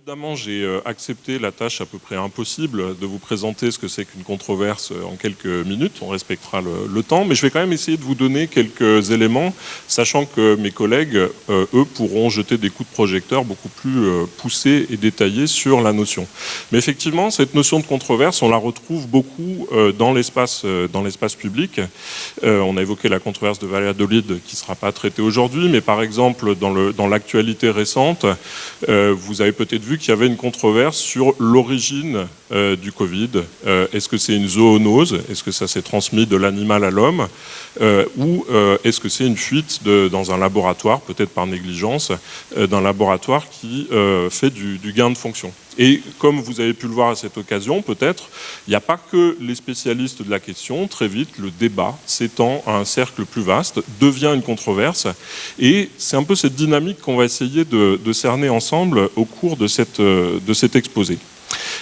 Évidemment, j'ai accepté la tâche à peu près impossible de vous présenter ce que c'est qu'une controverse en quelques minutes. On respectera le temps, mais je vais quand même essayer de vous donner quelques éléments, sachant que mes collègues, eux, pourront jeter des coups de projecteur beaucoup plus poussés et détaillés sur la notion. Mais effectivement, cette notion de controverse, on la retrouve beaucoup dans l'espace public. On a évoqué la controverse de Valladolid qui ne sera pas traitée aujourd'hui, mais par exemple, dans l'actualité récente, vous avez peut-être vu qu'il y avait une controverse sur l'origine du Covid. Est-ce que c'est une zoonose? Est-ce que ça s'est transmis de l'animal à l'homme? Ou est-ce que c'est une fuite dans un laboratoire, peut-être par négligence, d'un laboratoire qui fait du gain de fonction? Et comme vous avez pu le voir à cette occasion, peut-être, il n'y a pas que les spécialistes de la question. Très vite, le débat s'étend à un cercle plus vaste, devient une controverse. Et c'est un peu cette dynamique qu'on va essayer de cerner ensemble au cours de cet exposé.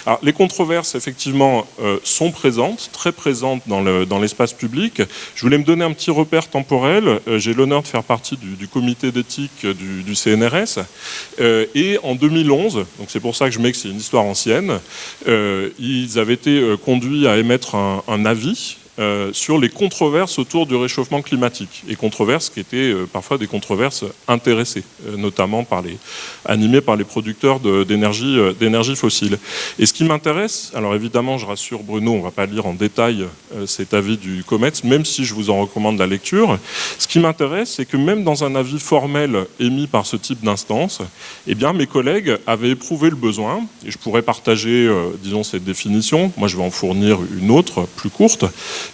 Alors, les controverses, effectivement, sont présentes, très présentes dans l'espace public. Je voulais me donner un petit repère temporel. J'ai l'honneur de faire partie du comité d'éthique du CNRS. Et en 2011, donc c'est pour ça que je mets que c'est une histoire ancienne, ils avaient été conduits à émettre un avis sur les controverses autour du réchauffement climatique, et controverses qui étaient parfois des controverses intéressées, notamment animées par les producteurs d'énergie fossile. Et ce qui m'intéresse, alors évidemment je rassure Bruno, on ne va pas lire en détail cet avis du COMEX, même si je vous en recommande la lecture. Ce qui m'intéresse, c'est que même dans un avis formel émis par ce type d'instance, eh bien mes collègues avaient éprouvé le besoin, et je pourrais partager, disons, cette définition, moi je vais en fournir une autre, plus courte,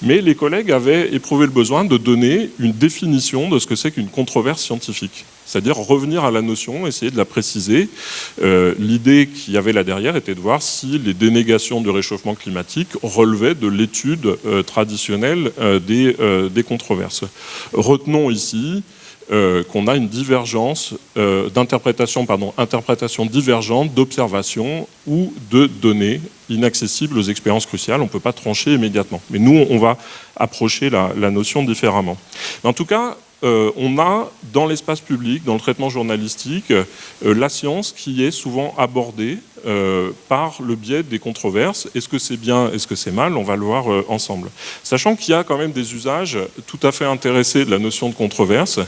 mais les collègues avaient éprouvé le besoin de donner une définition de ce que c'est qu'une controverse scientifique. C'est-à-dire revenir à la notion, essayer de la préciser. L'idée qu'il y avait là derrière était de voir si les dénégations du réchauffement climatique relevaient de l'étude traditionnelle des controverses. Retenons ici qu'on a une divergence interprétation divergente d'observations ou de données inaccessibles aux expériences cruciales. On ne peut pas trancher immédiatement. Mais nous, on va approcher la notion différemment. Mais en tout cas, on a dans l'espace public, dans le traitement journalistique, la science qui est souvent abordée par le biais des controverses. Est-ce que c'est bien, est-ce que c'est mal? On va le voir ensemble. Sachant qu'il y a quand même des usages tout à fait intéressés de la notion de controverse.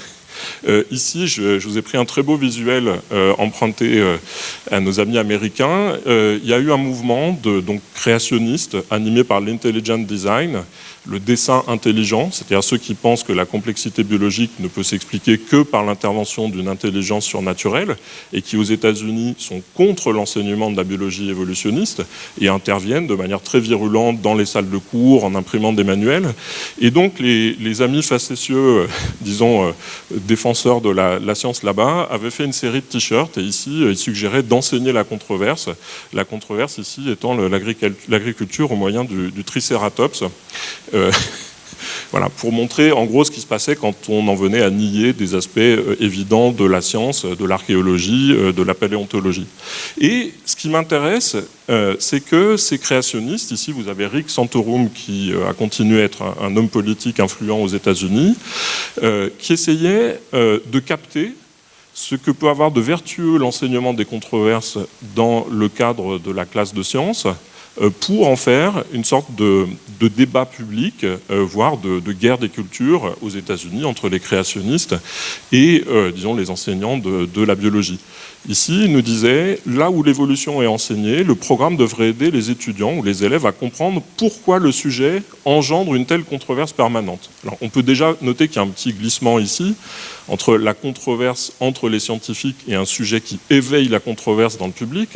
Ici, je vous ai pris un très beau visuel emprunté à nos amis américains. Il y a eu un mouvement donc créationniste animé par l'intelligent design, le dessin intelligent, c'est-à-dire ceux qui pensent que la complexité biologique ne peut s'expliquer que par l'intervention d'une intelligence surnaturelle et qui, aux États-Unis, sont contre l'enseignement de la biologie évolutionniste et interviennent de manière très virulente dans les salles de cours, en imprimant des manuels. Et donc, les amis facétieux, disons, défenseurs de la science là-bas, avaient fait une série de t-shirts et ici, ils suggéraient d'enseigner la controverse. La controverse ici étant l'agriculture au moyen du tricératops. Voilà, pour montrer en gros ce qui se passait quand on en venait à nier des aspects évidents de la science, de l'archéologie, de la paléontologie. Et ce qui m'intéresse, c'est que ces créationnistes, ici vous avez Rick Santorum qui a continué à être un homme politique influent aux États-Unis, qui essayait de capter ce que peut avoir de vertueux l'enseignement des controverses dans le cadre de la classe de sciences, pour en faire une sorte de débat public, voire de guerre des cultures aux États-Unis entre les créationnistes et, disons, les enseignants de la biologie. Ici, il nous disait, là où l'évolution est enseignée, le programme devrait aider les étudiants ou les élèves à comprendre pourquoi le sujet engendre une telle controverse permanente. Alors, on peut déjà noter qu'il y a un petit glissement ici entre la controverse entre les scientifiques et un sujet qui éveille la controverse dans le public.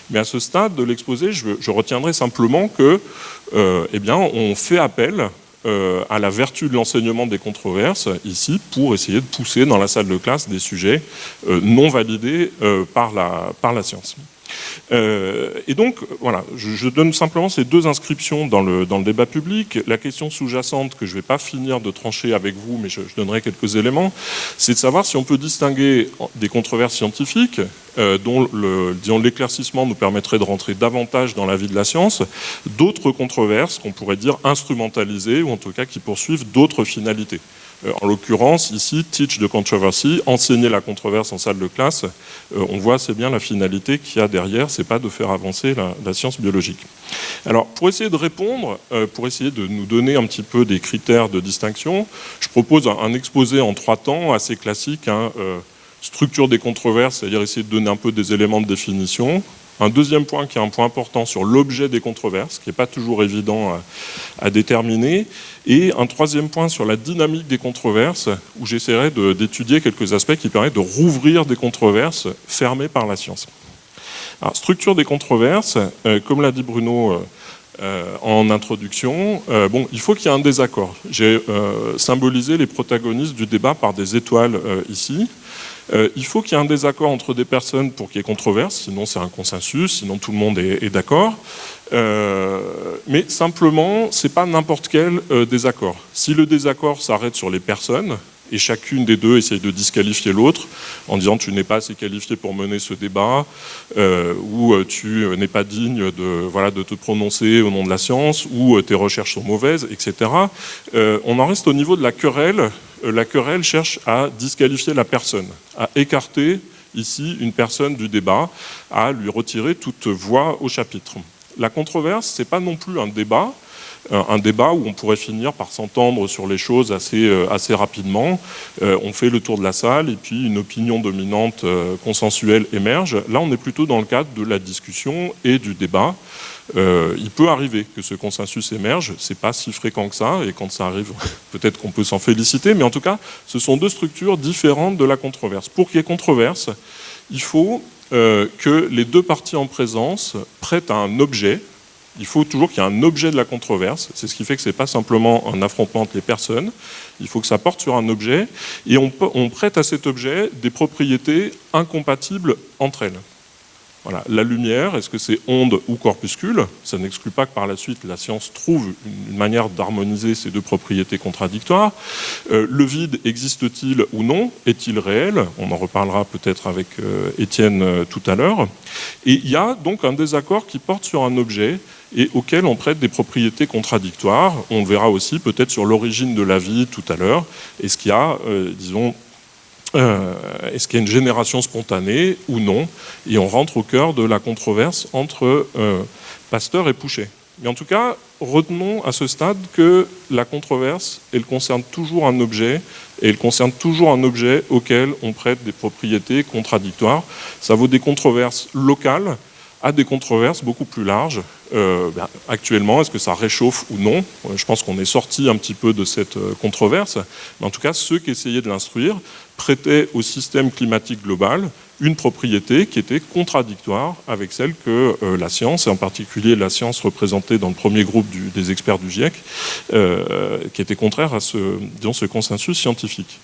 Mais à ce stade de l'exposé, je retiendrai simplement que, eh bien, on fait appel à la vertu de l'enseignement des controverses, ici, pour essayer de pousser dans la salle de classe des sujets non validés par la science. Et donc, voilà, je donne simplement ces deux inscriptions dans le débat public. La question sous-jacente, que je ne vais pas finir de trancher avec vous, mais je donnerai quelques éléments, c'est de savoir si on peut distinguer des controverses scientifiques, dont l'éclaircissement nous permettrait de rentrer davantage dans la vie de la science, d'autres controverses qu'on pourrait dire instrumentalisées, ou en tout cas qui poursuivent d'autres finalités. En l'occurrence, ici, teach the controversy, enseigner la controverse en salle de classe, on voit assez bien la finalité qu'il y a derrière, c'est pas de faire avancer la science biologique. Alors, pour essayer de répondre, pour essayer de nous donner un petit peu des critères de distinction, je propose un exposé en 3 temps, assez classique, hein, structure des controverses, c'est-à-dire essayer de donner un peu des éléments de définition. Un deuxième point qui est un point important sur l'objet des controverses, qui n'est pas toujours évident à déterminer. Et un troisième point sur la dynamique des controverses, où j'essaierai d'étudier quelques aspects qui permettent de rouvrir des controverses fermées par la science. Alors, structure des controverses, comme l'a dit Bruno en introduction, bon, il faut qu'il y ait un désaccord. J'ai symbolisé les protagonistes du débat par des étoiles ici. Il faut qu'il y ait un désaccord entre des personnes pour qu'il y ait controverse, sinon c'est un consensus, sinon tout le monde est d'accord. Mais simplement, c'est pas n'importe quel désaccord. Si le désaccord s'arrête sur les personnes, et chacune des deux essaye de disqualifier l'autre en disant tu n'es pas assez qualifié pour mener ce débat, ou tu n'es pas digne de te prononcer au nom de la science, ou tes recherches sont mauvaises, etc. On en reste au niveau de la querelle. La querelle cherche à disqualifier la personne, à écarter ici une personne du débat, à lui retirer toute voix au chapitre. La controverse, ce n'est pas non plus un débat où on pourrait finir par s'entendre sur les choses assez rapidement. On fait le tour de la salle et puis une opinion dominante consensuelle émerge. Là, on est plutôt dans le cadre de la discussion et du débat. Il peut arriver que ce consensus émerge, c'est pas si fréquent que ça, et quand ça arrive, peut-être qu'on peut s'en féliciter, mais en tout cas, ce sont deux structures différentes de la controverse. Pour qu'il y ait controverse, il faut que les deux parties en présence prêtent à un objet. Il faut toujours qu'il y ait un objet de la controverse, c'est ce qui fait que ce n'est pas simplement un affrontement entre les personnes, il faut que ça porte sur un objet, et on prête à cet objet des propriétés incompatibles entre elles. Voilà. La lumière, est-ce que c'est onde ou corpuscule? Ça n'exclut pas que par la suite la science trouve une manière d'harmoniser ces deux propriétés contradictoires. Le vide existe-t-il ou non? Est-il réel? On en reparlera peut-être avec Étienne tout à l'heure. Et il y a donc un désaccord qui porte sur un objet et auquel on prête des propriétés contradictoires. On le verra aussi peut-être sur l'origine de la vie tout à l'heure. Est-ce qu'il y a, est-ce qu'il y a une génération spontanée ou non? Et on rentre au cœur de la controverse entre Pasteur et Pouchet. Mais en tout cas, retenons à ce stade que la controverse, elle concerne toujours un objet, et elle concerne toujours un objet auquel on prête des propriétés contradictoires. Ça vaut des controverses locales à des controverses beaucoup plus larges. Actuellement, est-ce que ça réchauffe ou non? Je pense qu'on est sorti un petit peu de cette controverse, mais en tout cas, ceux qui essayaient de l'instruire prêtaient au système climatique global une propriété qui était contradictoire avec celle que la science, et en particulier la science représentée dans le premier groupe des experts du GIEC, qui était contraire à ce consensus scientifique.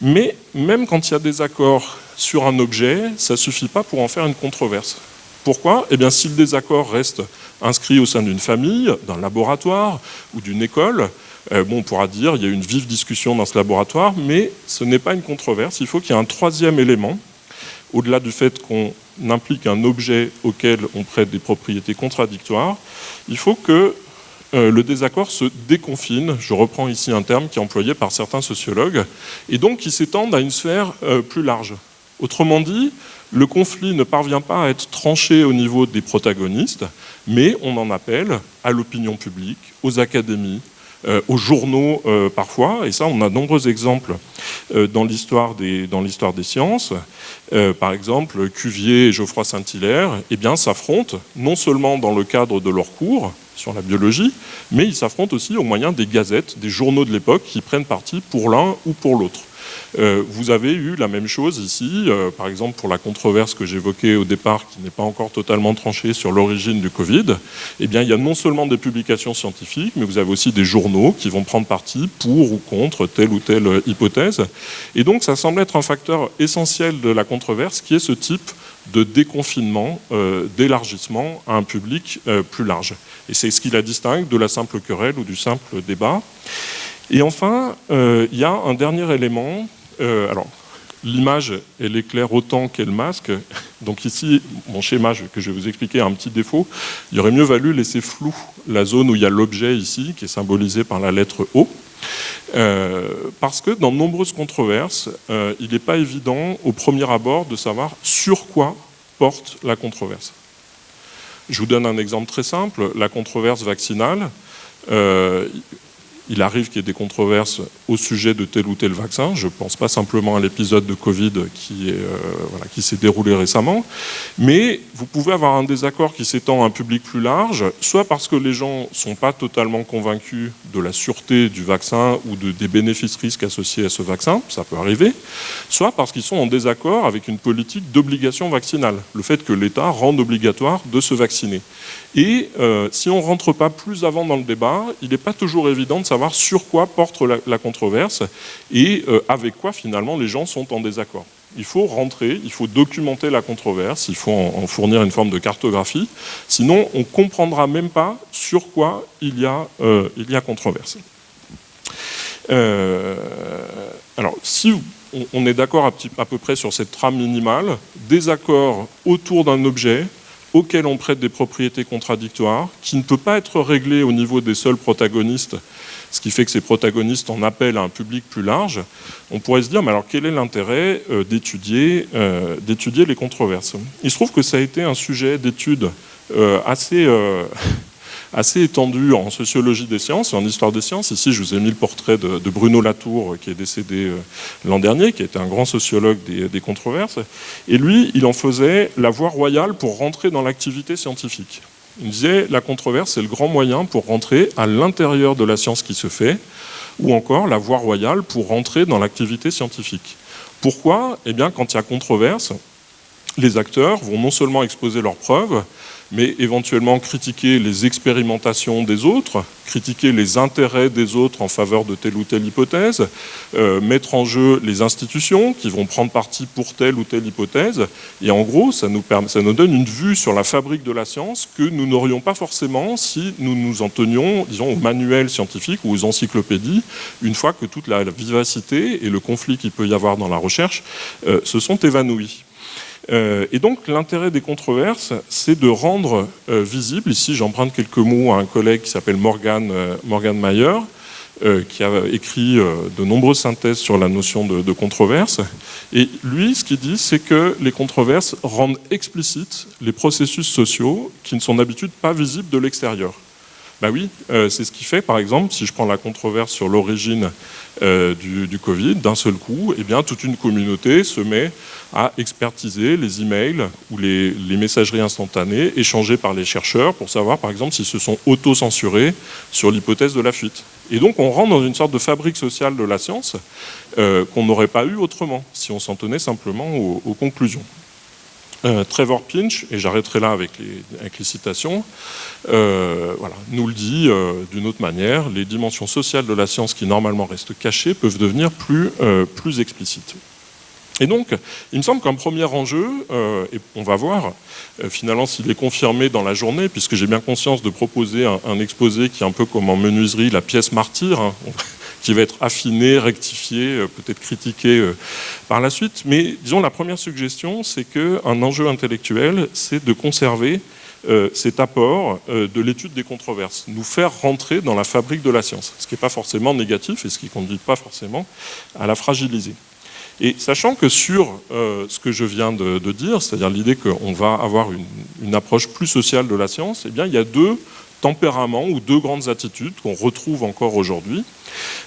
Mais même quand il y a des accords sur un objet, ça ne suffit pas pour en faire une controverse. Pourquoi? Eh bien, si le désaccord reste inscrit au sein d'une famille, d'un laboratoire ou d'une école, on pourra dire qu'il y a une vive discussion dans ce laboratoire, mais ce n'est pas une controverse. Il faut qu'il y ait un troisième élément, au-delà du fait qu'on implique un objet auquel on prête des propriétés contradictoires. Il faut que le désaccord se déconfine. Je reprends ici un terme qui est employé par certains sociologues, et donc qui s'étende à une sphère plus large. Autrement dit, le conflit ne parvient pas à être tranché au niveau des protagonistes, mais on en appelle à l'opinion publique, aux académies, aux journaux parfois, et ça on a de nombreux exemples dans l'histoire des sciences. Par exemple, Cuvier et Geoffroy Saint-Hilaire s'affrontent non seulement dans le cadre de leurs cours sur la biologie, mais ils s'affrontent aussi au moyen des gazettes, des journaux de l'époque qui prennent parti pour l'un ou pour l'autre. Vous avez eu la même chose ici, par exemple pour la controverse que j'évoquais au départ, qui n'est pas encore totalement tranchée sur l'origine du Covid. Eh bien, il y a non seulement des publications scientifiques, mais vous avez aussi des journaux qui vont prendre parti pour ou contre telle ou telle hypothèse. Et donc, ça semble être un facteur essentiel de la controverse, qui est ce type de déconfinement, d'élargissement à un public plus large. Et c'est ce qui la distingue de la simple querelle ou du simple débat. Et enfin, il y a un dernier élément. Alors, l'image, elle éclaire autant qu'elle masque. Donc ici, mon schéma que je vais vous expliquer a un petit défaut. Il aurait mieux valu laisser flou la zone où il y a l'objet ici, qui est symbolisé par la lettre O. Parce que dans de nombreuses controverses, il n'est pas évident au premier abord de savoir sur quoi porte la controverse. Je vous donne un exemple très simple, la controverse vaccinale. Il arrive qu'il y ait des controverses au sujet de tel ou tel vaccin. Je ne pense pas simplement à l'épisode de Covid qui s'est déroulé récemment. Mais vous pouvez avoir un désaccord qui s'étend à un public plus large, soit parce que les gens ne sont pas totalement convaincus de la sûreté du vaccin ou des bénéfices-risques associés à ce vaccin, ça peut arriver, soit parce qu'ils sont en désaccord avec une politique d'obligation vaccinale, le fait que l'État rende obligatoire de se vacciner. Et si on ne rentre pas plus avant dans le débat, il n'est pas toujours évident de savoir sur quoi porte la controverse et avec quoi finalement les gens sont en désaccord. Il faut rentrer, il faut documenter la controverse, il faut en fournir une forme de cartographie, sinon on ne comprendra même pas sur quoi il y a controverse. Alors, si on est d'accord à peu près sur cette trame minimale, désaccord autour d'un objet auquel on prête des propriétés contradictoires, qui ne peut pas être réglé au niveau des seuls protagonistes, ce qui fait que ces protagonistes en appellent à un public plus large, on pourrait se dire, mais alors quel est l'intérêt d'étudier les controverses? Il se trouve que ça a été un sujet d'étude assez étendu en sociologie des sciences et en histoire des sciences. Ici, je vous ai mis le portrait de Bruno Latour, qui est décédé l'an dernier, qui était un grand sociologue des controverses. Et lui, il en faisait la voie royale pour rentrer dans l'activité scientifique. Il disait, la controverse, c'est le grand moyen pour rentrer à l'intérieur de la science qui se fait, ou encore la voie royale pour rentrer dans l'activité scientifique. Pourquoi? Eh bien, quand il y a controverse, les acteurs vont non seulement exposer leurs preuves, mais éventuellement critiquer les expérimentations des autres, critiquer les intérêts des autres en faveur de telle ou telle hypothèse, mettre en jeu les institutions qui vont prendre parti pour telle ou telle hypothèse. Et en gros, ça nous donne une vue sur la fabrique de la science que nous n'aurions pas forcément si nous nous en tenions, disons, aux manuels scientifiques ou aux encyclopédies, une fois que toute la vivacité et le conflit qu'il peut y avoir dans la recherche se sont évanouis. Et donc l'intérêt des controverses, c'est de rendre visible, ici j'emprunte quelques mots à un collègue qui s'appelle Morgan Mayer, qui a écrit de nombreuses synthèses sur la notion de controverse. Et lui, ce qu'il dit, c'est que les controverses rendent explicites les processus sociaux qui ne sont d'habitude pas visibles de l'extérieur. Ben oui, c'est ce qui fait, par exemple, si je prends la controverse sur l'origine du Covid, d'un seul coup, eh bien, toute une communauté se met à expertiser les emails ou les messageries instantanées échangées par les chercheurs pour savoir, par exemple, s'ils se sont auto-censurés sur l'hypothèse de la fuite. Et donc, on rentre dans une sorte de fabrique sociale de la science qu'on n'aurait pas eu autrement, si on s'en tenait simplement aux conclusions. Trevor Pinch, et j'arrêterai là avec les citations, nous le dit d'une autre manière, les dimensions sociales de la science qui normalement restent cachées peuvent devenir plus explicites. Et donc, il me semble qu'un premier enjeu, et on va voir finalement s'il est confirmé dans la journée, puisque j'ai bien conscience de proposer un exposé qui est un peu comme en menuiserie la pièce martyre, hein, qui va être affiné, rectifié, peut-être critiqué par la suite. Mais disons, la première suggestion, c'est qu'un enjeu intellectuel, c'est de conserver cet apport de l'étude des controverses, nous faire rentrer dans la fabrique de la science, ce qui n'est pas forcément négatif et ce qui ne conduit pas forcément à la fragiliser. Et sachant que sur ce que je viens de dire, c'est-à-dire l'idée qu'on va avoir une approche plus sociale de la science, eh bien, il y a deux tempéraments ou deux grandes attitudes qu'on retrouve encore aujourd'hui,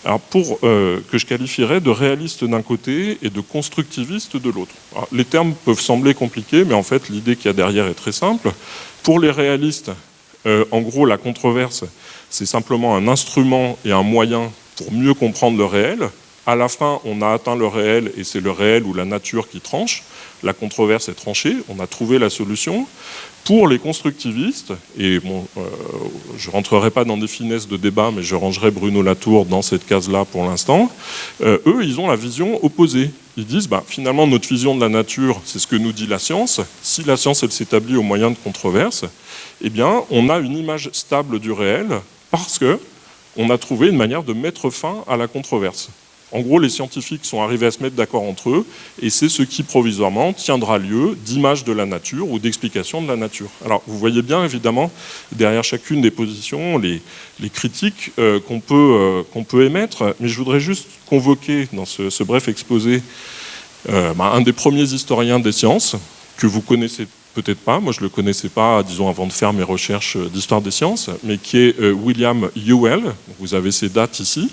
alors que je qualifierais de réaliste d'un côté et de constructiviste de l'autre. Les termes peuvent sembler compliqués, mais en fait l'idée qu'il y a derrière est très simple. Pour les réalistes, en gros la controverse, c'est simplement un instrument et un moyen pour mieux comprendre le réel, à la fin, on a atteint le réel et c'est le réel ou la nature qui tranche. La controverse est tranchée, on a trouvé la solution. Pour les constructivistes, et bon, je ne rentrerai pas dans des finesses de débat, mais je rangerai Bruno Latour dans cette case-là pour l'instant, eux, ils ont la vision opposée. Ils disent, finalement, notre vision de la nature, c'est ce que nous dit la science. Si la science, elle s'établit au moyen de controverses, eh bien, on a une image stable du réel parce qu'on a trouvé une manière de mettre fin à la controverse. En gros, les scientifiques sont arrivés à se mettre d'accord entre eux, et c'est ce qui, provisoirement, tiendra lieu d'image de la nature ou d'explication de la nature. Alors, vous voyez bien, évidemment, derrière chacune des positions, les critiques qu'on peut émettre, mais je voudrais juste convoquer, dans ce bref exposé, un des premiers historiens des sciences, que vous connaissez peut-être pas, moi je ne le connaissais pas, disons, avant de faire mes recherches d'histoire des sciences, mais qui est William Whewell. Vous avez ses dates ici.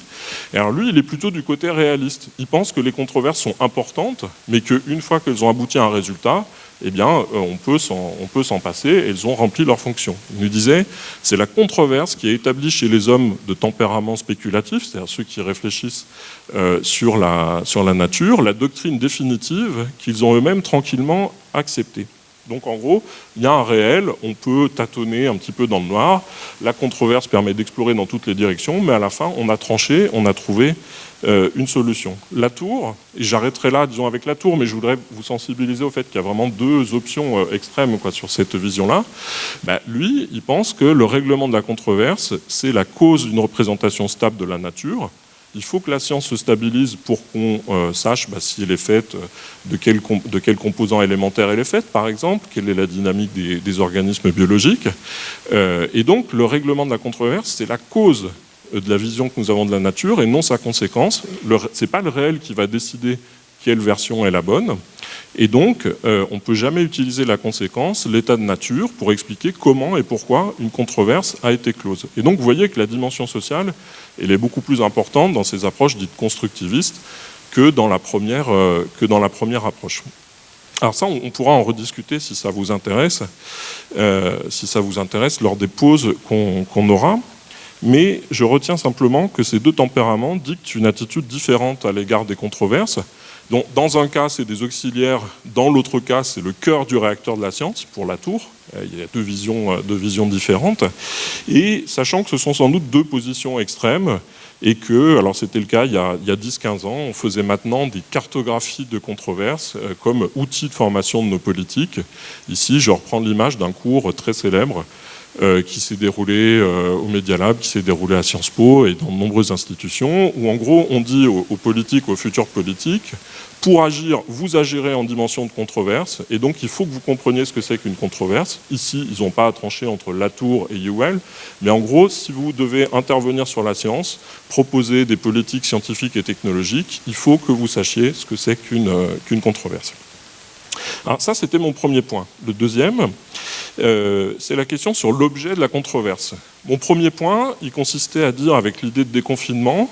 Et alors lui, il est plutôt du côté réaliste. Il pense que les controverses sont importantes, mais qu'une fois qu'elles ont abouti à un résultat, eh bien, on peut s'en passer, et elles ont rempli leur fonction. Il nous disait, c'est la controverse qui est établie chez les hommes de tempérament spéculatif, c'est-à-dire ceux qui réfléchissent sur la nature, la doctrine définitive qu'ils ont eux-mêmes tranquillement acceptée. Donc en gros, il y a un réel, on peut tâtonner un petit peu dans le noir, la controverse permet d'explorer dans toutes les directions, mais à la fin, on a tranché, on a trouvé une solution. Latour, et j'arrêterai là, disons, avec Latour, mais je voudrais vous sensibiliser au fait qu'il y a vraiment deux options extrêmes sur cette vision-là. Lui, il pense que le règlement de la controverse, c'est la cause d'une représentation stable de la nature. Il faut que la science se stabilise pour qu'on sache si elle est faite, de quels composants élémentaires elle est faite, par exemple, quelle est la dynamique des organismes biologiques. Et donc, le règlement de la controverse, c'est la cause de la vision que nous avons de la nature et non sa conséquence. Ce n'est pas le réel qui va décider quelle version est la bonne. Et donc, on ne peut jamais utiliser la conséquence, l'état de nature, pour expliquer comment et pourquoi une controverse a été close. Et donc, vous voyez que la dimension sociale, elle est beaucoup plus importante dans ces approches dites constructivistes que dans la première approche. Alors ça, on pourra en rediscuter si ça vous intéresse, lors des pauses qu'on aura. Mais je retiens simplement que ces deux tempéraments dictent une attitude différente à l'égard des controverses. Donc, dans un cas, c'est des auxiliaires, dans l'autre cas, c'est le cœur du réacteur de la science, pour Latour. Il y a deux visions différentes. Et sachant que ce sont sans doute deux positions extrêmes, et que, alors c'était le cas il y a 10-15 ans, on faisait maintenant des cartographies de controverses comme outil de formation de nos politiques. Ici, je reprends l'image d'un cours très célèbre qui s'est déroulé au Media Lab, qui s'est déroulé à Sciences Po et dans de nombreuses institutions, où en gros on dit aux politiques, aux futurs politiques, pour agir, vous agirez en dimension de controverse, et donc il faut que vous compreniez ce que c'est qu'une controverse. Ici, ils n'ont pas à trancher entre Latour et Whewell, mais en gros, si vous devez intervenir sur la science, proposer des politiques scientifiques et technologiques, il faut que vous sachiez ce que c'est qu'une controverse. Alors ça, c'était mon premier point. Le deuxième, c'est la question sur l'objet de la controverse. Mon premier point, il consistait à dire, avec l'idée de déconfinement,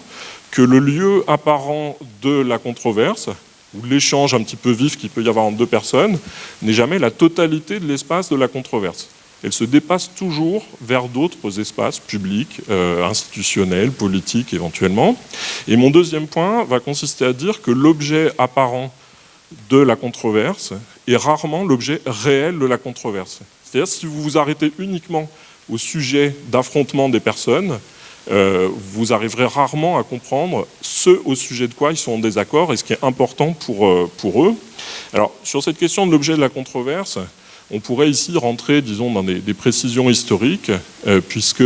que le lieu apparent de la controverse, ou l'échange un petit peu vif qu'il peut y avoir entre deux personnes, n'est jamais la totalité de l'espace de la controverse. Elle se dépasse toujours vers d'autres espaces publics, institutionnels, politiques éventuellement. Et mon deuxième point va consister à dire que l'objet apparent de la controverse est rarement l'objet réel de la controverse. C'est-à-dire, si vous vous arrêtez uniquement au sujet d'affrontement des personnes, vous arriverez rarement à comprendre ce au sujet de quoi ils sont en désaccord et ce qui est important pour eux. Alors, sur cette question de l'objet de la controverse, on pourrait ici rentrer, disons, dans des précisions historiques, puisque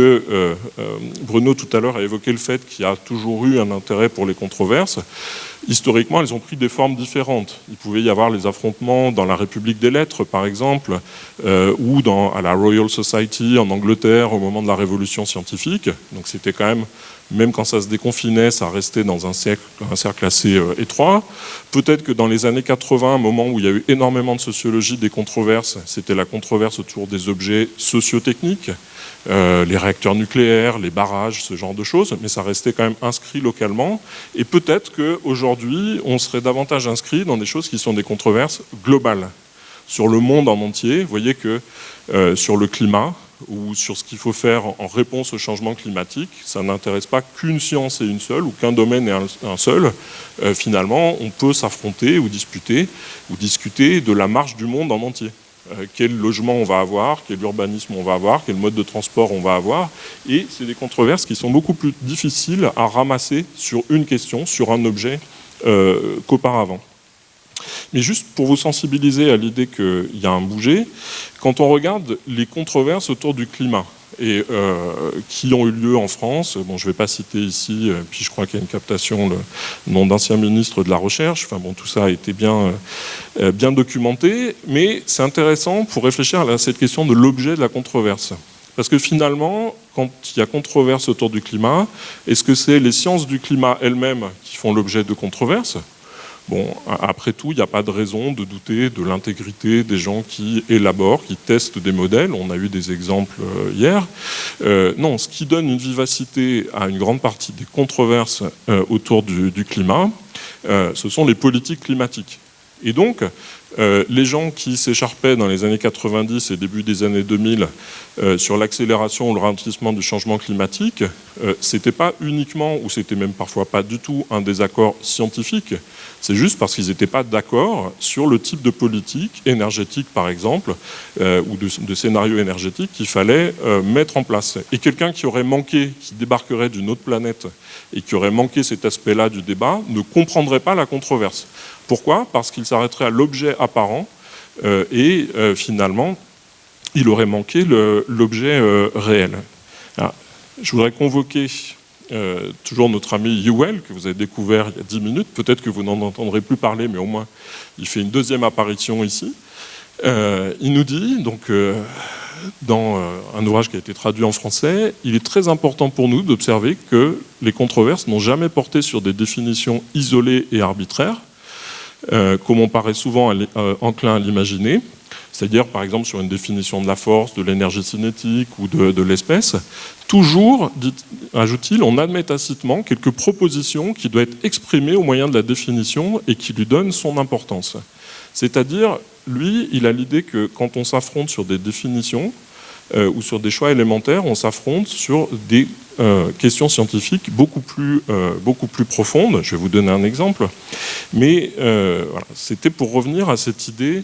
Bruno, tout à l'heure, a évoqué le fait qu'il y a toujours eu un intérêt pour les controverses. Historiquement, elles ont pris des formes différentes. Il pouvait y avoir les affrontements dans la République des Lettres, par exemple, ou à la Royal Society en Angleterre au moment de la Révolution scientifique. Donc c'était quand même quand ça se déconfinait, ça restait dans un cercle assez étroit. Peut-être que dans les années 80, un moment où il y a eu énormément de sociologie des controverses, c'était la controverse autour des objets sociotechniques, les réacteurs nucléaires, les barrages, ce genre de choses, mais ça restait quand même inscrit localement. Et peut-être qu'aujourd'hui, on serait davantage inscrit dans des choses qui sont des controverses globales, sur le monde en entier. Vous voyez que sur le climat, ou sur ce qu'il faut faire en réponse au changement climatique, ça n'intéresse pas qu'une science et une seule, ou qu'un domaine et un seul. Finalement, on peut s'affronter ou discuter de la marche du monde en entier. Quel logement on va avoir, quel urbanisme on va avoir, quel mode de transport on va avoir. Et c'est des controverses qui sont beaucoup plus difficiles à ramasser sur une question, sur un objet, qu'auparavant. Mais juste pour vous sensibiliser à l'idée qu'il y a un bouger, quand on regarde les controverses autour du climat, et qui ont eu lieu en France. Bon, je ne vais pas citer ici, puis je crois qu'il y a une captation, le nom d'ancien ministre de la Recherche. Enfin bon, tout ça a été bien documenté, mais c'est intéressant pour réfléchir à cette question de l'objet de la controverse. Parce que finalement, quand il y a controverse autour du climat, est-ce que c'est les sciences du climat elles-mêmes qui font l'objet de controverses ? Bon, après tout, il n'y a pas de raison de douter de l'intégrité des gens qui élaborent, qui testent des modèles. On a eu des exemples hier. Non, ce qui donne une vivacité à une grande partie des controverses autour du climat, ce sont les politiques climatiques. Et donc, les gens qui s'écharpaient dans les années 90 et début des années 2000 sur l'accélération ou le ralentissement du changement climatique, c'était pas uniquement, ou c'était même parfois pas du tout, un désaccord scientifique. C'est juste parce qu'ils n'étaient pas d'accord sur le type de politique énergétique, par exemple, ou de scénario énergétique qu'il fallait mettre en place. Et quelqu'un qui aurait manqué, qui débarquerait d'une autre planète et qui aurait manqué cet aspect-là du débat, ne comprendrait pas la controverse. Pourquoi ? Parce qu'il s'arrêterait à l'objet apparent et finalement, il aurait manqué l'objet réel. Alors, je voudrais convoquer toujours notre ami Yuval, que vous avez découvert il y a 10 minutes. Peut-être que vous n'en entendrez plus parler, mais au moins, il fait une deuxième apparition ici. Il nous dit, donc, dans un ouvrage qui a été traduit en français, il est très important pour nous d'observer que les controverses n'ont jamais porté sur des définitions isolées et arbitraires, comme on paraît souvent enclin à l'imaginer, c'est-à-dire par exemple sur une définition de la force, de l'énergie cinétique ou de l'espèce. Toujours, ajoute-t-il, on admet tacitement quelques propositions qui doivent être exprimées au moyen de la définition et qui lui donnent son importance. C'est-à-dire, lui, il a l'idée que quand on s'affronte sur des définitions ou sur des choix élémentaires, on s'affronte sur des questions scientifiques beaucoup plus profondes. Je vais vous donner un exemple. Mais voilà, c'était pour revenir à cette idée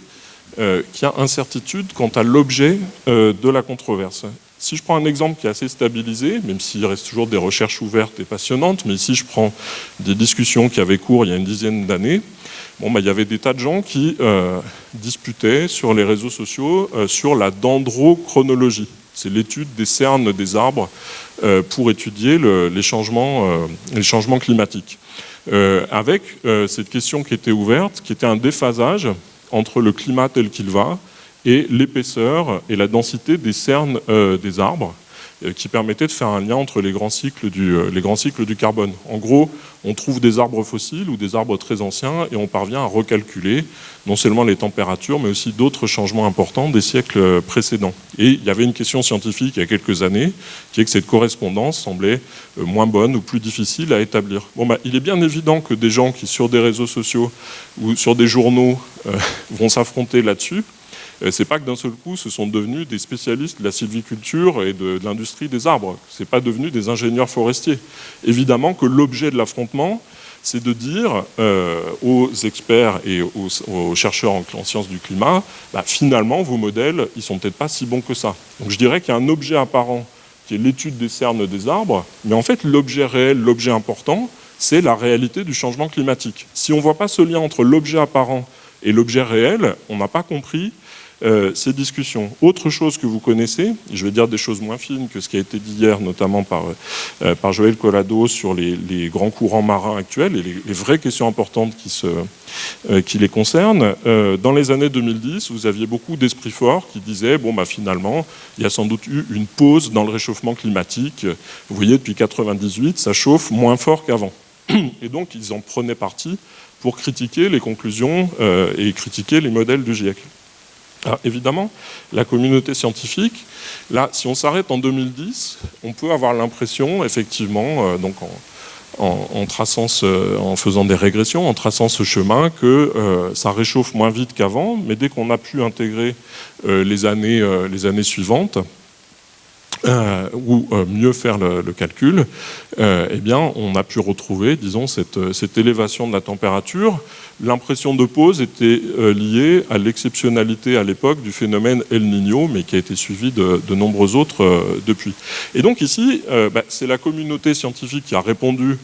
qu'il y a incertitude quant à l'objet de la controverse. Si je prends un exemple qui est assez stabilisé, même s'il reste toujours des recherches ouvertes et passionnantes, mais ici je prends des discussions qui avaient cours il y a une dizaine d'années, bon, il y avait des tas de gens qui disputaient sur les réseaux sociaux sur la dendrochronologie. C'est l'étude des cernes des arbres pour étudier les changements climatiques. Avec cette question qui était ouverte, qui était un déphasage entre le climat tel qu'il va et l'épaisseur et la densité des cernes des arbres, qui permettait de faire un lien entre les grands cycles du carbone. En gros, on trouve des arbres fossiles ou des arbres très anciens et on parvient à recalculer non seulement les températures, mais aussi d'autres changements importants des siècles précédents. Et il y avait une question scientifique il y a quelques années, qui est que cette correspondance semblait moins bonne ou plus difficile à établir. Bon, il est bien évident que des gens qui, sur des réseaux sociaux ou sur des journaux, vont s'affronter là-dessus. C'est pas que d'un seul coup, ce sont devenus des spécialistes de la sylviculture et de l'industrie des arbres. C'est pas devenu des ingénieurs forestiers. Évidemment que l'objet de l'affrontement, c'est de dire aux experts et aux chercheurs en sciences du climat, finalement, vos modèles, ils sont peut-être pas si bons que ça. Donc je dirais qu'il y a un objet apparent qui est l'étude des cernes des arbres, mais en fait, l'objet réel, l'objet important, c'est la réalité du changement climatique. Si on ne voit pas ce lien entre l'objet apparent et l'objet réel, on n'a pas compris ces discussions. Autre chose que vous connaissez, je vais dire des choses moins fines que ce qui a été dit hier, notamment par Joël Collado sur les grands courants marins actuels et les vraies questions importantes qui les concernent. Dans les années 2010, vous aviez beaucoup d'esprits forts qui disaient finalement, il y a sans doute eu une pause dans le réchauffement climatique. Vous voyez, depuis 1998, ça chauffe moins fort qu'avant. Et donc, ils en prenaient parti pour critiquer les conclusions et critiquer les modèles du GIEC. Alors, évidemment, la communauté scientifique, là, si on s'arrête en 2010, on peut avoir l'impression, effectivement, donc en faisant des régressions, en traçant ce chemin, que ça réchauffe moins vite qu'avant, mais dès qu'on a pu intégrer les années suivantes, ou mieux faire le calcul, eh bien, on a pu retrouver, disons, cette élévation de la température. L'impression de pause était liée à l'exceptionnalité à l'époque du phénomène El Niño, mais qui a été suivi de nombreux autres depuis. Et donc ici, c'est la communauté scientifique qui a répondu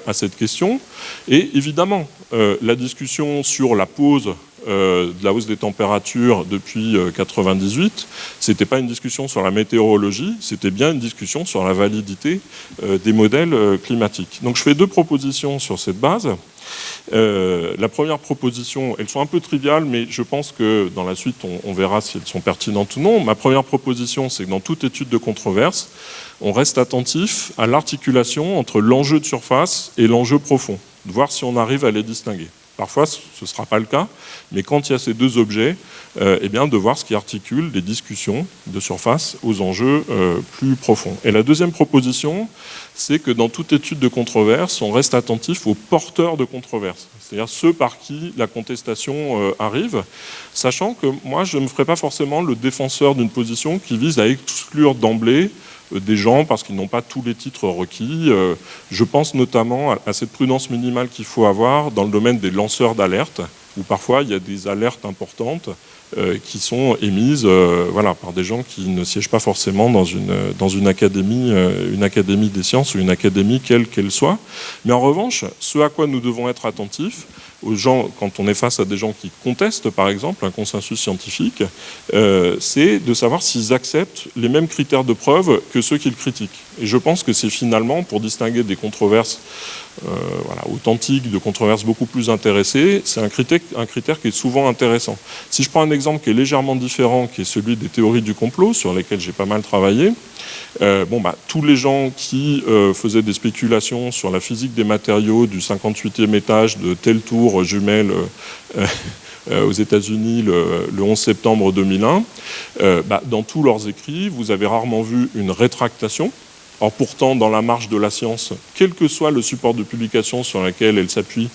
à cette question. Et évidemment, la discussion sur la pause de la hausse des températures depuis 1998, c'était pas une discussion sur la météorologie, c'était bien une discussion sur la validité des modèles climatiques. Donc je fais 2 propositions sur cette base. La première proposition, elles sont un peu triviales, mais je pense que dans la suite, on verra si elles sont pertinentes ou non. Ma première proposition, c'est que dans toute étude de controverse, on reste attentif à l'articulation entre l'enjeu de surface et l'enjeu profond, de voir si on arrive à les distinguer. Parfois, ce ne sera pas le cas, mais quand il y a ces 2 objets, eh bien, de voir ce qui articule les discussions de surface aux enjeux plus profonds. Et la deuxième proposition, c'est que dans toute étude de controverse, on reste attentif aux porteurs de controverse, c'est-à-dire ceux par qui la contestation arrive, sachant que moi, je ne me ferai pas forcément le défenseur d'une position qui vise à exclure d'emblée des gens parce qu'ils n'ont pas tous les titres requis. Je pense notamment à cette prudence minimale qu'il faut avoir dans le domaine des lanceurs d'alerte, où parfois il y a des alertes importantes qui sont émises par des gens qui ne siègent pas forcément dans une académie des sciences ou une académie quelle qu'elle soit. Mais en revanche, ce à quoi nous devons être attentifs, aux gens, quand on est face à des gens qui contestent, par exemple, un consensus scientifique, c'est de savoir s'ils acceptent les mêmes critères de preuve que ceux qui le critiquent. Et je pense que c'est finalement, pour distinguer des controverses authentiques, de controverses beaucoup plus intéressées, c'est un critère qui est souvent intéressant. Si je prends un exemple qui est légèrement différent, qui est celui des théories du complot, sur lesquelles j'ai pas mal travaillé, tous les gens qui faisaient des spéculations sur la physique des matériaux du 58e étage de telle tour jumelle aux États-Unis le 11 septembre 2001, dans tous leurs écrits, vous avez rarement vu une rétractation. Or pourtant, dans la marche de la science, quel que soit le support de publication sur lequel elle s'appuie,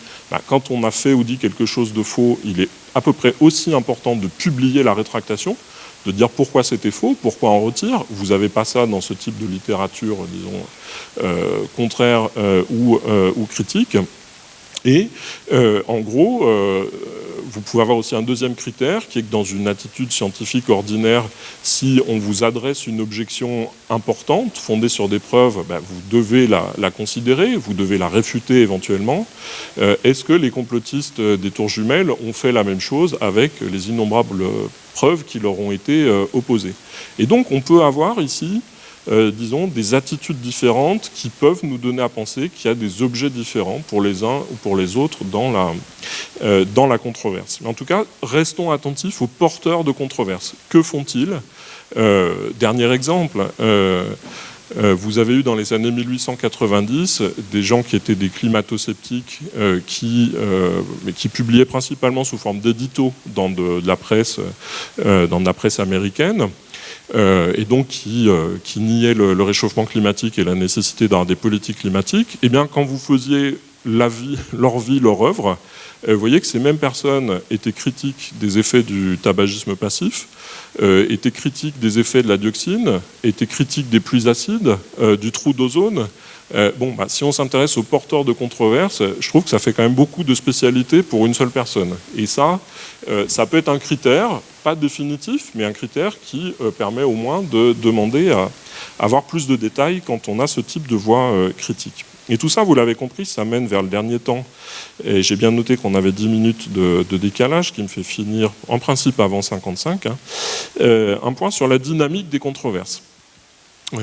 quand on a fait ou dit quelque chose de faux, il est à peu près aussi important de publier la rétractation, de dire pourquoi c'était faux, pourquoi on retire. Vous n'avez pas ça dans ce type de littérature, disons, contraire ou critique. Et en gros, vous pouvez avoir aussi un deuxième critère qui est que dans une attitude scientifique ordinaire, si on vous adresse une objection importante, fondée sur des preuves, vous devez la considérer, vous devez la réfuter éventuellement. Est-ce que les complotistes des tours jumelles ont fait la même chose avec les innombrables preuves qui leur ont été opposées? Et donc on peut avoir ici disons, des attitudes différentes qui peuvent nous donner à penser qu'il y a des objets différents pour les uns ou pour les autres dans la controverse. Mais en tout cas, restons attentifs aux porteurs de controverses. Que font-ils? Dernier exemple, vous avez eu dans les années 1890 des gens qui étaient des climato-sceptiques qui publiaient principalement sous forme d'éditos dans de la presse américaine. Et donc qui niaient le réchauffement climatique et la nécessité d'avoir des politiques climatiques, et bien quand vous faisiez leur vie, leur œuvre, vous voyez que ces mêmes personnes étaient critiques des effets du tabagisme passif, étaient critiques des effets de la dioxine, étaient critiques des pluies acides, du trou d'ozone. Si on s'intéresse aux porteurs de controverses, je trouve que ça fait quand même beaucoup de spécialités pour une seule personne. Et ça peut être un critère, pas définitif, mais un critère qui permet au moins de demander à avoir plus de détails quand on a ce type de voix critique. Et tout ça, vous l'avez compris, ça mène vers le dernier temps. Et j'ai bien noté qu'on avait 10 minutes de décalage, qui me fait finir en principe avant 55. Un point sur la dynamique des controverses.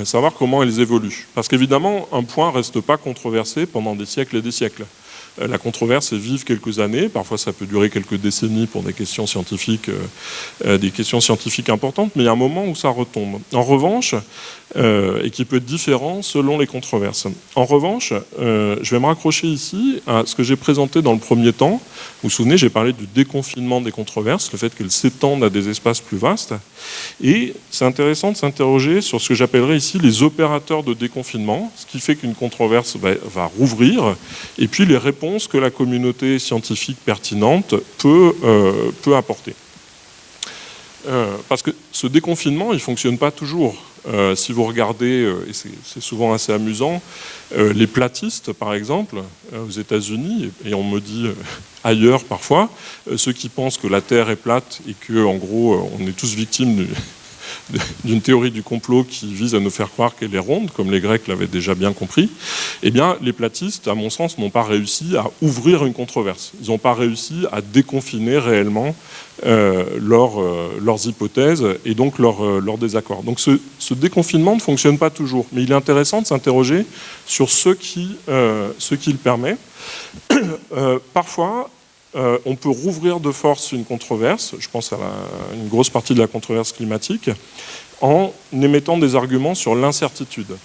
Savoir comment elles évoluent. Parce qu'évidemment, un point ne reste pas controversé pendant des siècles et des siècles. La controverse est vive quelques années, parfois ça peut durer quelques décennies pour des questions scientifiques importantes, mais il y a un moment où ça retombe. En revanche, et qui peut être différent selon les controverses. En revanche, je vais me raccrocher ici à ce que j'ai présenté dans le premier temps. Vous vous souvenez, j'ai parlé du déconfinement des controverses, le fait qu'elles s'étendent à des espaces plus vastes. Et c'est intéressant de s'interroger sur ce que j'appellerais ici les opérateurs de déconfinement, ce qui fait qu'une controverse va rouvrir, et puis les réponses que la communauté scientifique pertinente peut apporter. Parce que ce déconfinement, il ne fonctionne pas toujours. Si vous regardez, et c'est souvent assez amusant, les platistes, par exemple, aux États-Unis, et on me dit ailleurs parfois, ceux qui pensent que la Terre est plate et que, en gros, on est tous victimes d'une théorie du complot qui vise à nous faire croire qu'elle est ronde, comme les Grecs l'avaient déjà bien compris, eh bien, les platistes, à mon sens, n'ont pas réussi à ouvrir une controverse. Ils n'ont pas réussi à déconfiner réellement leurs hypothèses et donc leurs désaccords. Donc ce déconfinement ne fonctionne pas toujours, mais il est intéressant de s'interroger sur ce qui le permet. Parfois, on peut rouvrir de force une controverse, je pense à une grosse partie de la controverse climatique, en émettant des arguments sur l'incertitude.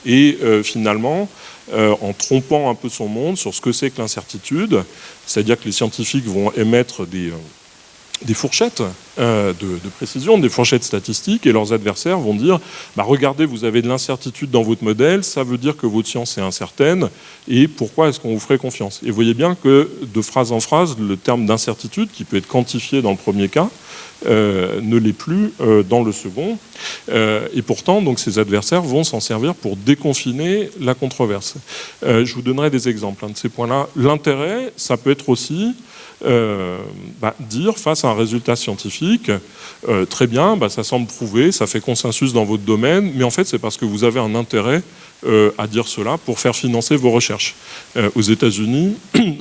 Et finalement, en trompant un peu son monde sur ce que c'est que l'incertitude, c'est-à-dire que les scientifiques vont émettre des fourchettes de précision, des fourchettes statistiques, et leurs adversaires vont dire regardez, vous avez de l'incertitude dans votre modèle, ça veut dire que votre science est incertaine, et pourquoi est-ce qu'on vous ferait confiance? Et vous voyez bien que de phrase en phrase, le terme d'incertitude, qui peut être quantifié dans le premier cas, ne l'est plus dans le second. Et pourtant, donc, ces adversaires vont s'en servir pour déconfiner la controverse. Je vous donnerai des exemples de ces points-là. L'intérêt, ça peut être aussi dire face à un résultat scientifique, très bien, ça semble prouvé, ça fait consensus dans votre domaine, mais en fait c'est parce que vous avez un intérêt à dire cela pour faire financer vos recherches. Aux États-Unis,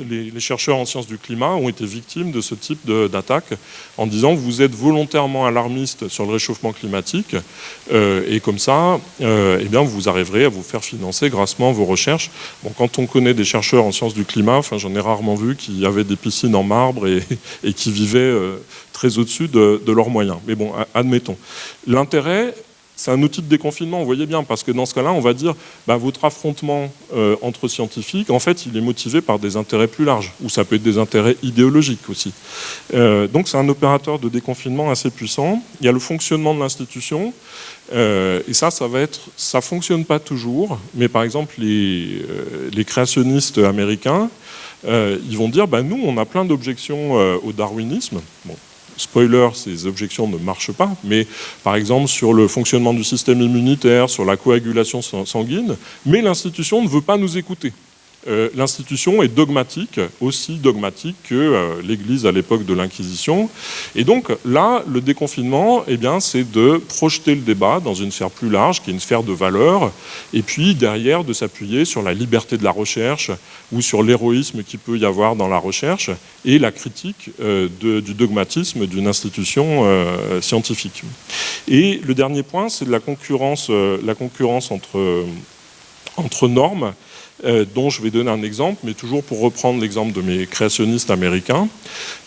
les chercheurs en sciences du climat ont été victimes de ce type d'attaque en disant vous êtes volontairement alarmiste sur le réchauffement climatique et comme ça, eh bien, vous arriverez à vous faire financer grassement vos recherches. Bon, quand on connaît des chercheurs en sciences du climat, j'en ai rarement vu qui avaient des piscines en marbre et qui vivaient très au-dessus de leurs moyens. Mais bon, admettons. L'intérêt, c'est un outil de déconfinement, vous voyez bien, parce que dans ce cas-là, on va dire votre affrontement entre scientifiques, en fait, il est motivé par des intérêts plus larges, ou ça peut être des intérêts idéologiques aussi. Donc c'est un opérateur de déconfinement assez puissant. Il y a le fonctionnement de l'institution, et ça fonctionne pas toujours, mais par exemple, les créationnistes américains, ils vont dire, nous, on a plein d'objections au darwinisme. Bon. Spoiler, ces objections ne marchent pas, mais par exemple sur le fonctionnement du système immunitaire, sur la coagulation sanguine, mais l'institution ne veut pas nous écouter. L'institution est dogmatique, aussi dogmatique que l'Église à l'époque de l'Inquisition. Et donc là, le déconfinement, c'est de projeter le débat dans une sphère plus large, qui est une sphère de valeurs, et puis derrière de s'appuyer sur la liberté de la recherche ou sur l'héroïsme qu'il peut y avoir dans la recherche et la critique du dogmatisme d'une institution scientifique. Et le dernier point, c'est de la concurrence entre normes, dont je vais donner un exemple, mais toujours pour reprendre l'exemple de mes créationnistes américains.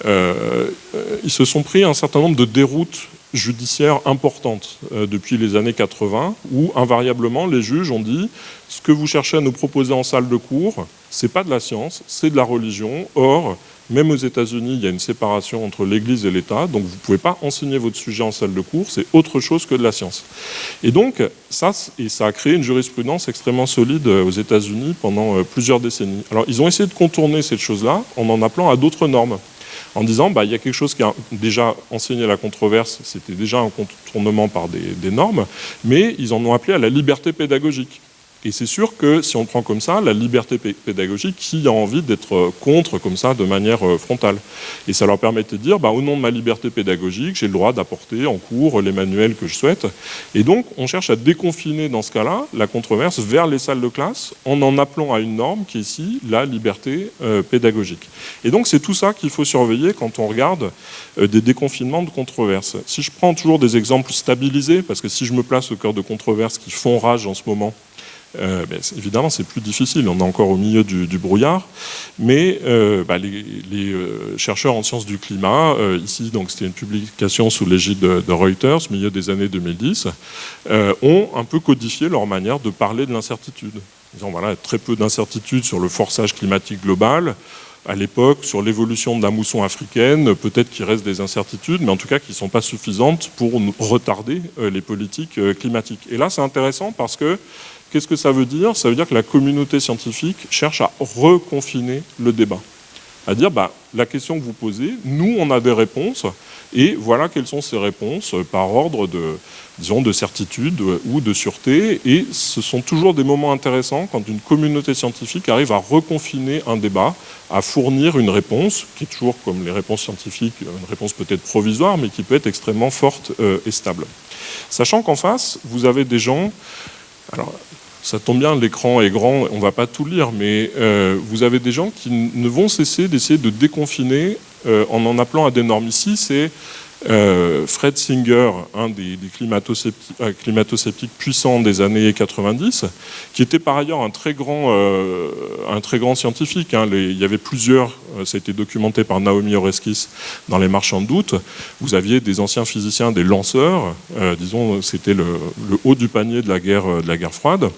Ils se sont pris un certain nombre de déroutes judiciaires importantes depuis les années 80, où invariablement les juges ont dit « ce que vous cherchez à nous proposer en salle de cours, c'est pas de la science, c'est de la religion. Or, même aux États-Unis, il y a une séparation entre l'Église et l'État, donc vous ne pouvez pas enseigner votre sujet en salle de cours, c'est autre chose que de la science. » Et donc, ça a créé une jurisprudence extrêmement solide aux États-Unis pendant plusieurs décennies. Alors, ils ont essayé de contourner cette chose-là en appelant à d'autres normes, en disant il y a quelque chose qui a déjà enseigné la controverse, c'était déjà un contournement par des normes, mais ils en ont appelé à la liberté pédagogique. Et c'est sûr que si on prend comme ça, la liberté pédagogique, qui a envie d'être contre comme ça de manière frontale? Et ça leur permettait de dire, au nom de ma liberté pédagogique, j'ai le droit d'apporter en cours les manuels que je souhaite. Et donc, on cherche à déconfiner dans ce cas-là la controverse vers les salles de classe en appelant à une norme qui est ici la liberté pédagogique. Et donc, c'est tout ça qu'il faut surveiller quand on regarde des déconfinements de controverses. Si je prends toujours des exemples stabilisés, parce que si je me place au cœur de controverses qui font rage en ce moment, évidemment, c'est plus difficile, on est encore au milieu du brouillard, mais les chercheurs en sciences du climat, ici, donc c'était une publication sous l'égide de Reuters, milieu des années 2010, ont un peu codifié leur manière de parler de l'incertitude. Ils ont très peu d'incertitude sur le forçage climatique global. À l'époque, sur l'évolution de la mousson africaine, peut-être qu'il reste des incertitudes, mais en tout cas qui ne sont pas suffisantes pour retarder les politiques climatiques. Et là, c'est intéressant parce que qu'est-ce que ça veut dire? Ça veut dire que la communauté scientifique cherche à reconfiner le débat. à dire la question que vous posez, nous on a des réponses, et voilà quelles sont ces réponses par ordre de certitude ou de sûreté. Et ce sont toujours des moments intéressants quand une communauté scientifique arrive à reconfiner un débat, à fournir une réponse, qui est toujours, comme les réponses scientifiques, une réponse peut-être provisoire, mais qui peut être extrêmement forte et stable. Sachant qu'en face, vous avez des gens... Alors, ça tombe bien, l'écran est grand, on ne va pas tout lire, mais vous avez des gens qui ne vont cesser d'essayer de déconfiner en appelant à des normes. Ici, c'est Fred Singer, un des climato-sceptiques puissants des années 90, qui était par ailleurs un très grand scientifique. Il y avait plusieurs, ça a été documenté par Naomi Oreskes dans Les Marchands de doute. Vous aviez des anciens physiciens, des lanceurs, disons, c'était le haut du panier de la guerre froide.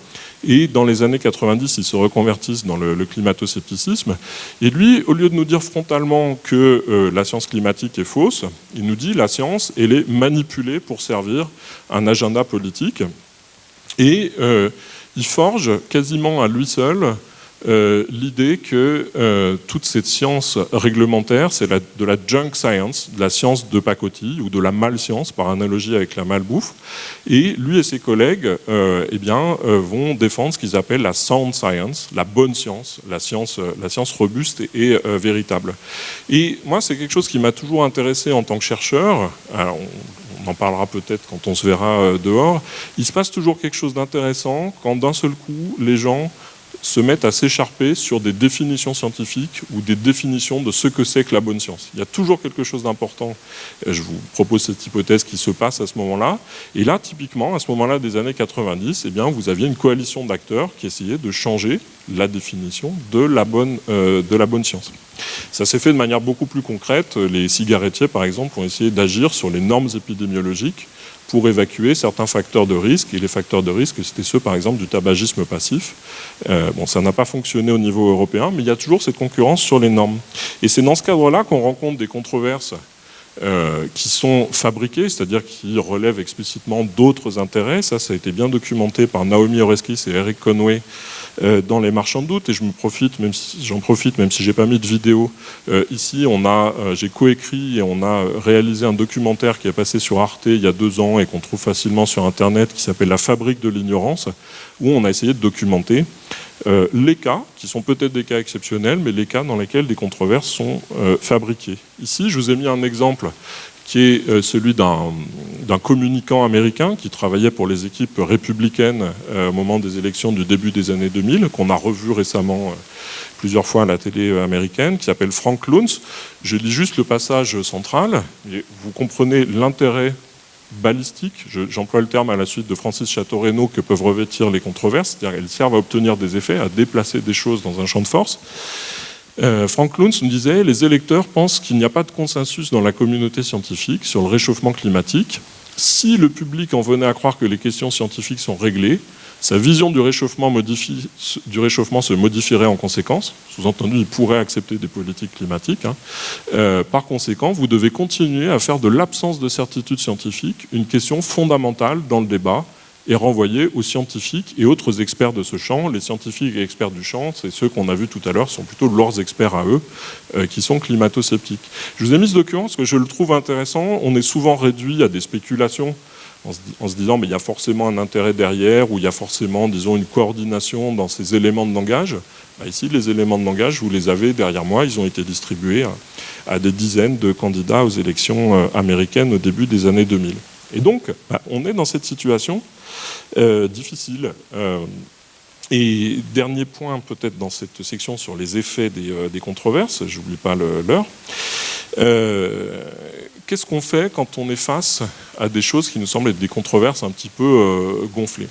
Et dans les années 90, ils se reconvertissent dans le climato-scepticisme. Et lui, au lieu de nous dire frontalement que la science climatique est fausse, il nous dit la science, elle est manipulée pour servir un agenda politique. Et il forge quasiment à lui seul l'idée que toute cette science réglementaire, c'est de la junk science, de la science de pacotille ou de la malscience, par analogie avec la malbouffe. Et lui et ses collègues vont défendre ce qu'ils appellent la sound science, la bonne science, la science robuste et véritable. Et moi, c'est quelque chose qui m'a toujours intéressé en tant que chercheur. Alors, on en parlera peut-être quand on se verra dehors. Il se passe toujours quelque chose d'intéressant quand d'un seul coup, les gens se mettent à s'écharper sur des définitions scientifiques ou des définitions de ce que c'est que la bonne science. Il y a toujours quelque chose d'important. Je vous propose cette hypothèse qui se passe à ce moment-là. Et là, typiquement, à ce moment-là des années 90, vous aviez une coalition d'acteurs qui essayaient de changer la définition de la bonne science. Ça s'est fait de manière beaucoup plus concrète. Les cigarettiers, par exemple, ont essayé d'agir sur les normes épidémiologiques pour évacuer certains facteurs de risque. Et les facteurs de risque, c'était ceux, par exemple, du tabagisme passif. Ça n'a pas fonctionné au niveau européen, mais il y a toujours cette concurrence sur les normes. Et c'est dans ce cadre-là qu'on rencontre des controverses qui sont fabriquées, c'est-à-dire qui relèvent explicitement d'autres intérêts. Ça a été bien documenté par Naomi Oreskes et Eric Conway dans Les Marchands de doute. Et j'en profite, même si j'ai pas mis de vidéo. Ici, j'ai coécrit et on a réalisé un documentaire qui est passé sur Arte il y a 2 ans et qu'on trouve facilement sur Internet, qui s'appelle La fabrique de l'ignorance, où on a essayé de documenter les cas, qui sont peut-être des cas exceptionnels, mais les cas dans lesquels des controverses sont fabriquées. Ici, je vous ai mis un exemple qui est celui d'un communicant américain qui travaillait pour les équipes républicaines au moment des élections du début des années 2000, qu'on a revu récemment plusieurs fois à la télé américaine, qui s'appelle Frank Luntz. Je lis juste le passage central, et vous comprenez l'intérêt balistiques, j'emploie le terme à la suite de Francis Chateau-Renaud, que peuvent revêtir les controverses, c'est-à-dire qu'elles servent à obtenir des effets, à déplacer des choses dans un champ de force. Frank Luntz nous disait « Les électeurs pensent qu'il n'y a pas de consensus dans la communauté scientifique sur le réchauffement climatique. Si le public en venait à croire que les questions scientifiques sont réglées, sa vision du réchauffement se modifierait en conséquence. Sous-entendu, il pourrait accepter des politiques climatiques. Par conséquent, vous devez continuer à faire de l'absence de certitude scientifique une question fondamentale dans le débat et renvoyer aux scientifiques et autres experts de ce champ. Les scientifiques et experts du champ, c'est ceux qu'on a vus tout à l'heure, sont plutôt leurs experts à eux, qui sont climato-sceptiques. Je vous ai mis ce document parce que je le trouve intéressant. On est souvent réduit à des spéculations en se disant mais il y a forcément un intérêt derrière, ou il y a forcément, disons, une coordination dans ces éléments de langage. Ici, les éléments de langage, vous les avez derrière moi, ils ont été distribués à des dizaines de candidats aux élections américaines au début des années 2000. Et donc, on est dans cette situation difficile. Et dernier point peut-être dans cette section sur les effets des controverses, j'oublie pas l'heure. Qu'est-ce qu'on fait quand on est face à des choses qui nous semblent être des controverses un petit peu gonflées ?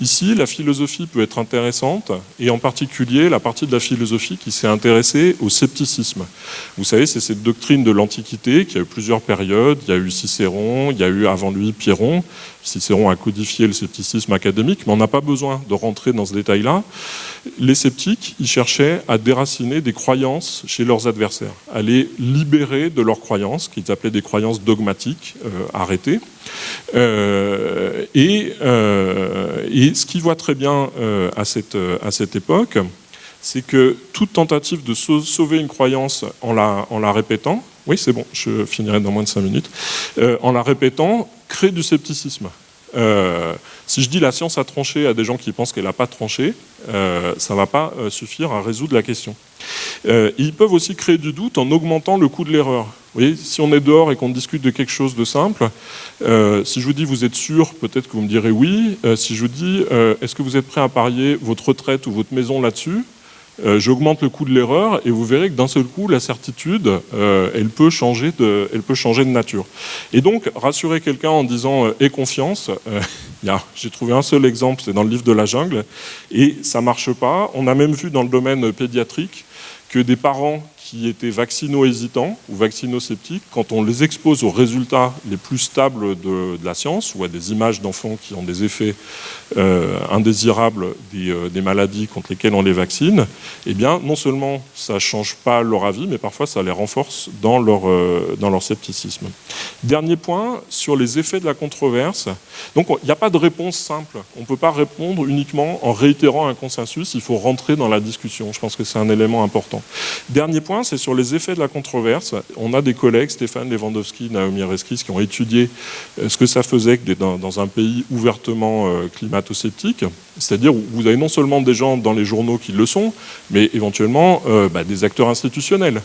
Ici, la philosophie peut être intéressante, et en particulier la partie de la philosophie qui s'est intéressée au scepticisme. Vous savez, c'est cette doctrine de l'Antiquité qui a eu plusieurs périodes. Il y a eu Cicéron, il y a eu avant lui Pyrrhon. Cicéron a codifié le scepticisme académique, mais on n'a pas besoin de rentrer dans ce détail-là. Les sceptiques, ils cherchaient à déraciner des croyances chez leurs adversaires, à les libérer de leurs croyances, qu'ils appelaient des croyances dogmatiques, arrêtées. Et ce qu'ils voient très bien à cette époque, c'est que toute tentative de sauver une croyance en la répétant, oui c'est bon, je finirai dans moins de 5 minutes, en la répétant, crée du scepticisme. Si je dis la science a tranché à des gens qui pensent qu'elle n'a pas tranché, ça ne va pas suffire à résoudre la question. Ils peuvent aussi créer du doute en augmentant le coût de l'erreur. Vous voyez, si on est dehors et qu'on discute de quelque chose de simple, si je vous dis vous êtes sûr, peut-être que vous me direz oui. Si je vous dis est-ce que vous êtes prêt à parier votre retraite ou votre maison là-dessus, j'augmente le coût de l'erreur et vous verrez que d'un seul coup, la certitude, elle peut changer de nature. Et donc, rassurer quelqu'un en disant « aie confiance », j'ai trouvé un seul exemple, c'est dans le livre de la jungle, et ça ne marche pas. On a même vu dans le domaine pédiatrique que des parents qui étaient vaccino-hésitants ou vaccino-sceptiques, quand on les expose aux résultats les plus stables de la science ou à des images d'enfants qui ont des effets indésirables des maladies contre lesquelles on les vaccine, eh bien, non seulement ça ne change pas leur avis, mais parfois ça les renforce dans leur scepticisme. Dernier point, sur les effets de la controverse. Donc, il n'y a pas de réponse simple. On ne peut pas répondre uniquement en réitérant un consensus, il faut rentrer dans la discussion. Je pense que c'est un élément important. Dernier point, c'est sur les effets de la controverse. On a des collègues, Stéphane Lewandowski, Naomi Oreskes, qui ont étudié ce que ça faisait dans un pays ouvertement climato-sceptique. C'est-à-dire où vous avez non seulement des gens dans les journaux qui le sont, mais éventuellement des acteurs institutionnels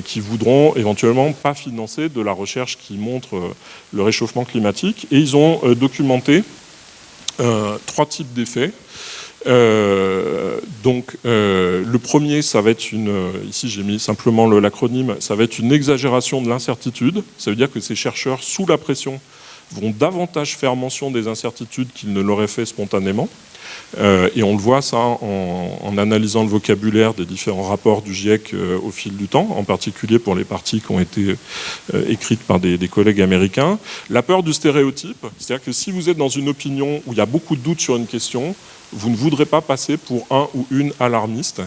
qui voudront éventuellement pas financer de la recherche qui montre le réchauffement climatique. Et ils ont documenté 3 types d'effets. Le premier, ça va être ici j'ai mis simplement l'acronyme, ça va être une exagération de l'incertitude. Ça veut dire que ces chercheurs, sous la pression, vont davantage faire mention des incertitudes qu'ils ne l'auraient fait spontanément. Et on le voit ça en analysant le vocabulaire des différents rapports du GIEC au fil du temps, en particulier pour les parties qui ont été écrites par des collègues américains. La peur du stéréotype, c'est-à-dire que si vous êtes dans une opinion où il y a beaucoup de doutes sur une question, vous ne voudrez pas passer pour un ou une alarmiste.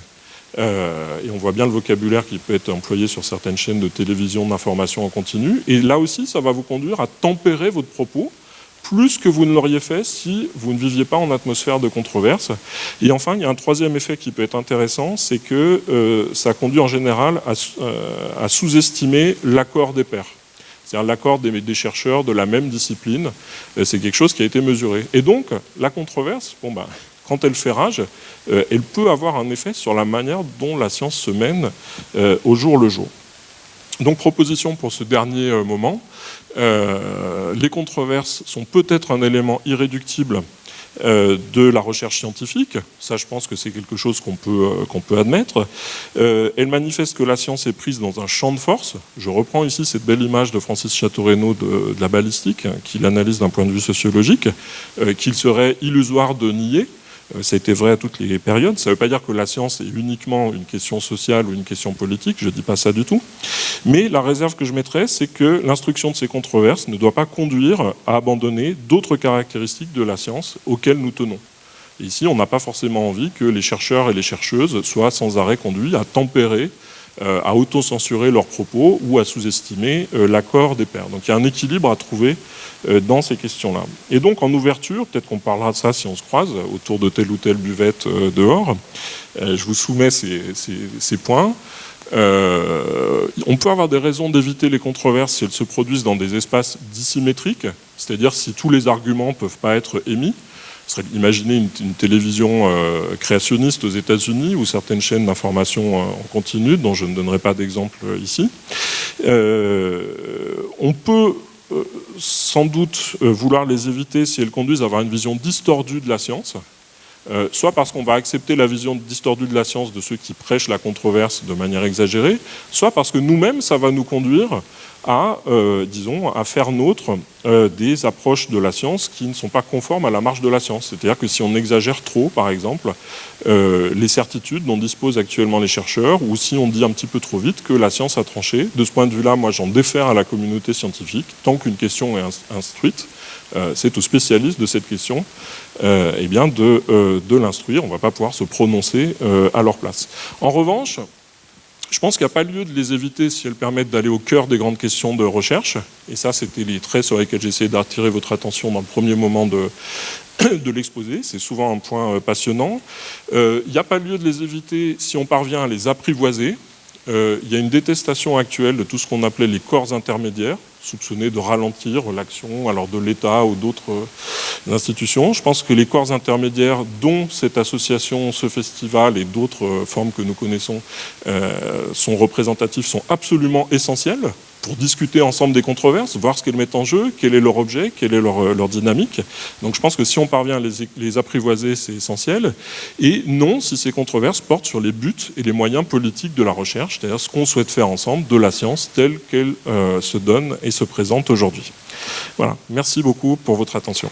Et on voit bien le vocabulaire qui peut être employé sur certaines chaînes de télévision d'information en continu. Et là aussi, ça va vous conduire à tempérer votre propos, plus que vous ne l'auriez fait si vous ne viviez pas en atmosphère de controverse. Et enfin, il y a un troisième effet qui peut être intéressant, c'est que ça conduit en général à sous-estimer l'accord des pairs. C'est-à-dire l'accord des chercheurs de la même discipline. C'est quelque chose qui a été mesuré. Et donc, la controverse, quand elle fait rage, elle peut avoir un effet sur la manière dont la science se mène au jour le jour. Donc, proposition pour ce dernier moment. Les controverses sont peut-être un élément irréductible de la recherche scientifique. Ça, je pense que c'est quelque chose qu'on peut admettre. Elle manifeste que la science est prise dans un champ de force. Je reprends ici cette belle image de Francis Chateaurenaud de la balistique, qui l'analyse d'un point de vue sociologique, qu'il serait illusoire de nier. Ça a été vrai à toutes les périodes. Ça ne veut pas dire que la science est uniquement une question sociale ou une question politique, je ne dis pas ça du tout. Mais la réserve que je mettrais, c'est que l'instruction de ces controverses ne doit pas conduire à abandonner d'autres caractéristiques de la science auxquelles nous tenons. Et ici, on n'a pas forcément envie que les chercheurs et les chercheuses soient sans arrêt conduits à tempérer, à autocensurer leurs propos ou à sous-estimer l'accord des pairs. Donc il y a un équilibre à trouver dans ces questions-là. Et donc en ouverture, peut-être qu'on parlera de ça si on se croise, autour de telle ou telle buvette dehors, je vous soumets ces points. On peut avoir des raisons d'éviter les controverses si elles se produisent dans des espaces dissymétriques, c'est-à-dire si tous les arguments ne peuvent pas être émis. Imaginez une télévision créationniste aux États-Unis ou certaines chaînes d'information en continu, dont je ne donnerai pas d'exemple ici. On peut sans doute vouloir les éviter si elles conduisent à avoir une vision distordue de la science, soit parce qu'on va accepter la vision distordue de la science de ceux qui prêchent la controverse de manière exagérée, soit parce que nous-mêmes, ça va nous conduire à faire nôtre des approches de la science qui ne sont pas conformes à la marche de la science. C'est-à-dire que si on exagère trop, par exemple, les certitudes dont disposent actuellement les chercheurs, ou si on dit un petit peu trop vite que la science a tranché, de ce point de vue-là, moi j'en défère à la communauté scientifique, tant qu'une question est instruite, c'est aux spécialistes de cette question de l'instruire, on ne va pas pouvoir se prononcer à leur place. En revanche, Je pense qu'il n'y a pas lieu de les éviter si elles permettent d'aller au cœur des grandes questions de recherche. Et ça, c'était les traits sur lesquels j'ai essayé d'attirer votre attention dans le premier moment de l'exposé. C'est souvent un point passionnant. Il n'y a pas lieu de les éviter si on parvient à les apprivoiser. Il y a une détestation actuelle de tout ce qu'on appelait les corps intermédiaires, soupçonnés de ralentir l'action alors de l'État ou d'autres institutions. Je pense que les corps intermédiaires dont cette association, ce festival et d'autres formes que nous connaissons sont représentatifs sont absolument essentiels pour discuter ensemble des controverses, voir ce qu'elles mettent en jeu, quel est leur objet, quelle est leur dynamique. Donc je pense que si on parvient à les apprivoiser, c'est essentiel. Et non, si ces controverses portent sur les buts et les moyens politiques de la recherche, c'est-à-dire ce qu'on souhaite faire ensemble de la science telle qu'elle se donne et se présente aujourd'hui. Voilà, merci beaucoup pour votre attention.